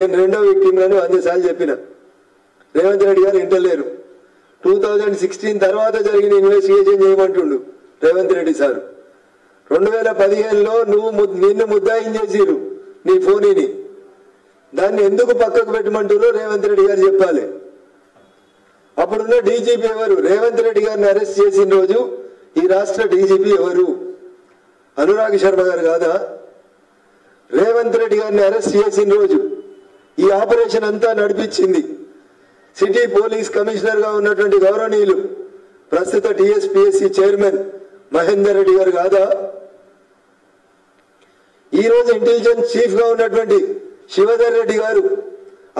నేను రెండో విక్టిమ్లను 100 సార్లు చెప్పిన. రేవంత్ రెడ్డి గారు ఇంటలేరు. 2016 తర్వాత జరిగిన ఇన్వెస్టిగేషన్ చేయమంటుండు రేవంత్ రెడ్డి సార్. 2015లో నిన్ను ముద్దాయిం చేసిరు నీ ఫోనీని. దాన్ని ఎందుకు పక్కకు పెట్టమంటారో రేవంత్ రెడ్డి గారు చెప్పాలి. అప్పుడున్న డీజీపీ ఎవరు? రేవంత్ రెడ్డి గారిని అరెస్ట్ చేసిన రోజు ఈ రాష్ట్ర డీజీపీ ఎవరు? అనురాగ్ శర్మ గారు కాదా? రేవంత్ రెడ్డి గారిని అరెస్ట్ చేసిన రోజు ఈ ఆపరేషన్ అంతా నడిపించింది సిటీ పోలీస్ కమిషనర్ గా ఉన్నటువంటి గౌరవనీయులు ప్రస్తుత టీఎస్పీఎస్సీ చైర్మన్ మహేందర్ రెడ్డి గారు కాదా? ఈ రోజు ఇంటెలిజెన్స్ చీఫ్ గా ఉన్నటువంటి శివధర్ రెడ్డి గారు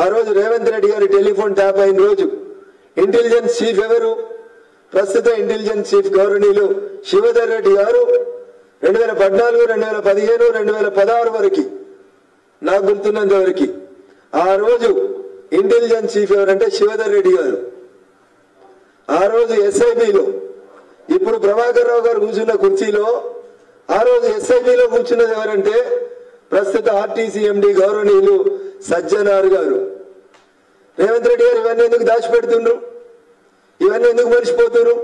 ఆ రోజు రేవంత్ రెడ్డి గారి టెలిఫోన్ ట్యాప్ అయిన రోజు ఇంటెలిజెన్స్ చీఫ్ ఎవరు? ప్రస్తుత ఇంటెలిజెన్స్ చీఫ్ గౌరవనీయులు శివధర్ రెడ్డి గారు 2014, 2015, 2016 వరకు నాకు గుర్తున్నంత వరకు ఆ రోజు ఇంటెలిజెన్స్ చీఫ్ ఎవరంటే శివధర్ రెడ్డి గారు. ఆ రోజు ఎస్ఐబిలో ఇప్పుడు ప్రభాకర్ రావు గారు కూర్చున్న కుర్చీలో ఆ రోజు ఎస్ఐబిలో కూర్చున్నది ఎవరంటే ప్రస్తుత ఆర్టీసీ ఎండి గౌరవనీయులు సజ్జనార్ గారు. రేవంత్ రెడ్డి గారు ఇవన్నీ ఎందుకు దాచిపెడుతుండ్రు? ఇవన్నీ ఎందుకు మర్చిపోతున్నారు?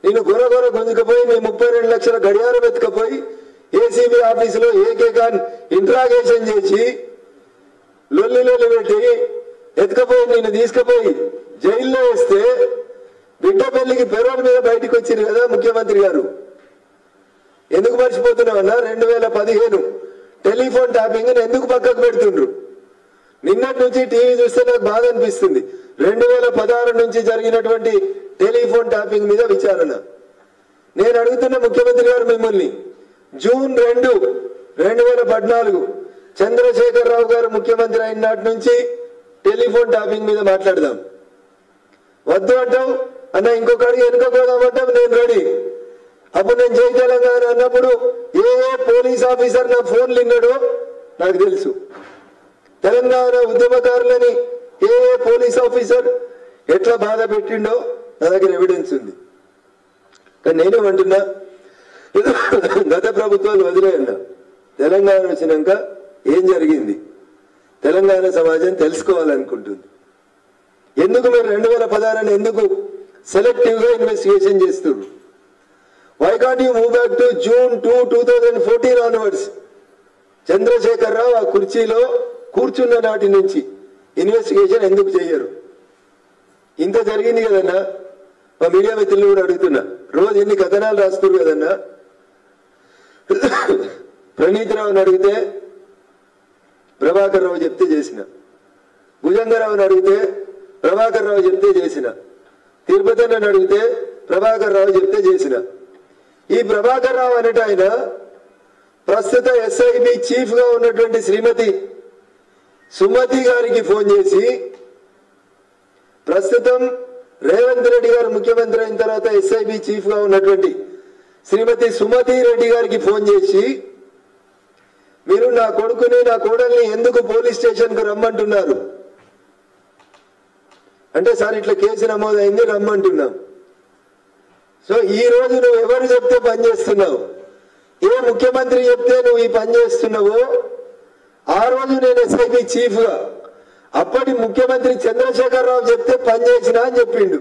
నేను గొరగొర గుంజుకపోయి నీ 32 లక్షల గడియారం ఎత్తుకపోయి ఏసీబీ ఆఫీసులో ఏకేకాన్ ఇంట్రాగేషన్ చేసి లొల్లి పెట్టి ఎత్తుకపోయి నేను తీసుకుపోయి జైల్లో వేస్తే బిడ్డ పెళ్లికి పెరోల్ మీద బయటకు వచ్చింది కదా ముఖ్యమంత్రి గారు. ఎందుకు మర్చిపోతున్నామన్నా? 2015 టెలిఫోన్ ట్యాపింగ్ ఎందుకు పక్కకు పెడుతుండ్రు? నిన్నటి నుంచి టీవీ చూస్తే నాకు బాధ అనిపిస్తుంది. 2016 నుంచి జరిగినటువంటి టెలిఫోన్ ట్యాపింగ్ మీద విచారణ. నేను అడుగుతున్న ముఖ్యమంత్రి గారు మిమ్మల్ని, జూన్ 2, 2014 చంద్రశేఖర్ రావు గారు ముఖ్యమంత్రి అయిన నాటి నుంచి టెలిఫోన్ ట్యాపింగ్ మీద మాట్లాడదాం. వద్దు అంటావు అన్న, ఇంకొక అడిగి వెనుకపోదామంటావు, నేను రెడీ. అప్పుడు నేను జై తెలంగాణ అన్నప్పుడు ఏ పోలీస్ ఆఫీసర్ నా ఫోన్లు విన్నాడో నాకు తెలుసు. తెలంగాణ ఉద్యమకారులని ఏ పోలీస్ ఆఫీసర్ ఎట్లా బాధ పెట్టిండో నా దగ్గర ఎవిడెన్స్ ఉంది. కానీ నేనేమంటున్నా, గత ప్రభుత్వాలు వదిలేయన్నా, తెలంగాణ వచ్చినాక ఏం జరిగింది తెలంగాణ సమాజం తెలుసుకోవాలనుకుంటుంది. ఎందుకు మీరు 2016 ఎందుకు సెలెక్టివ్ గా ఇన్వెస్టిగేషన్ చేస్తున్నారు? Why can't you move back to June 2, 2014 onwards? Chandrashekar Rao ఆ కుర్చీలో కూర్చున్న నాటి నుంచి ఇన్వెస్టిగేషన్ ఎందుకు చేయరు? ఇంత జరిగింది కదన్నా. మా మీడియా మిత్రులు కూడా అడుగుతున్నా, రోజు ఎన్ని కథనాలు రాస్తున్నారు కదన్నా. ప్రణీత్ రావుని అడిగితే ప్రభాకర్ రావు చెప్తే చేసిన, భుజంగరావుని అడిగితే ప్రభాకర్ రావు చెప్తే చేసిన, తిరుపతి అని అడిగితే ప్రభాకర్ రావు చెప్తే చేసిన. ఈ ప్రభాకర్ రావు అనేట ఆయన ప్రస్తుత ఎస్ఐబి చీఫ్ గా ఉన్నటువంటి శ్రీమతి సుమతి గారికి ఫోన్ చేసి, ప్రస్తుతం రేవంత్ రెడ్డి గారు ముఖ్యమంత్రి అయిన తర్వాత ఎస్ఐబి చీఫ్ గా ఉన్నటువంటి శ్రీమతి సుమతి రెడ్డి గారికి ఫోన్ చేసి, మీరు నా కొడుకుని నా కోడల్ని ఎందుకు పోలీస్ స్టేషన్ కు రమ్మంటున్నారు అంటే, సార్ ఇట్లా కేసు నమోదైంది రమ్మంటున్నాం. సో ఈ రోజు నువ్వు ఎవరు చెప్తే పని చేస్తున్నావు, ఏ ముఖ్యమంత్రి చెప్తే నువ్వు ఈ పని చేస్తున్నావో ఆ రోజు నేను ఎస్ఐబి చీఫ్ గా అప్పటి ముఖ్యమంత్రి చంద్రశేఖర్ రావు చెప్తే పని చేసినా అని చెప్పిండు.